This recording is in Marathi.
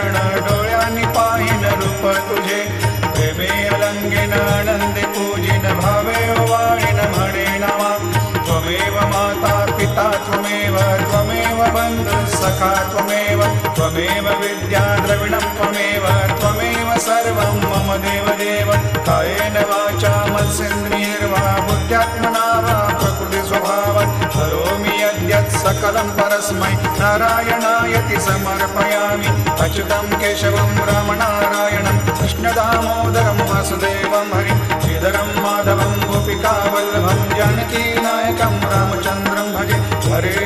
चरण डोळ्यांनी पाहिन रूप तुझे प्रेमे अलंगिन आनंदे पूजिन भावे वाणिन म्हणे नामा त्वमेव माता पिता त्वमेव त्वमेव बंधु सखा त्वमेव त्वमेव विद्या द्रविणं त्वमेव त्वमेव सर्वं मम देवदेव कायेन वाचा मनसेन्द्रियैर्वा बुद्ध्यात्मना वा प्रकृति स्वभावात् करोमि यद्यत् सकलं परस्मै नारायणायति समर्पयामि अच्युतं केशवं रामनारायणं कृष्णदामोदरं वासुदेवं हरिं श्रीधरं माधवं गोपिकावल्लभं जानकीनायकं रामचन्द्रं भजे हरे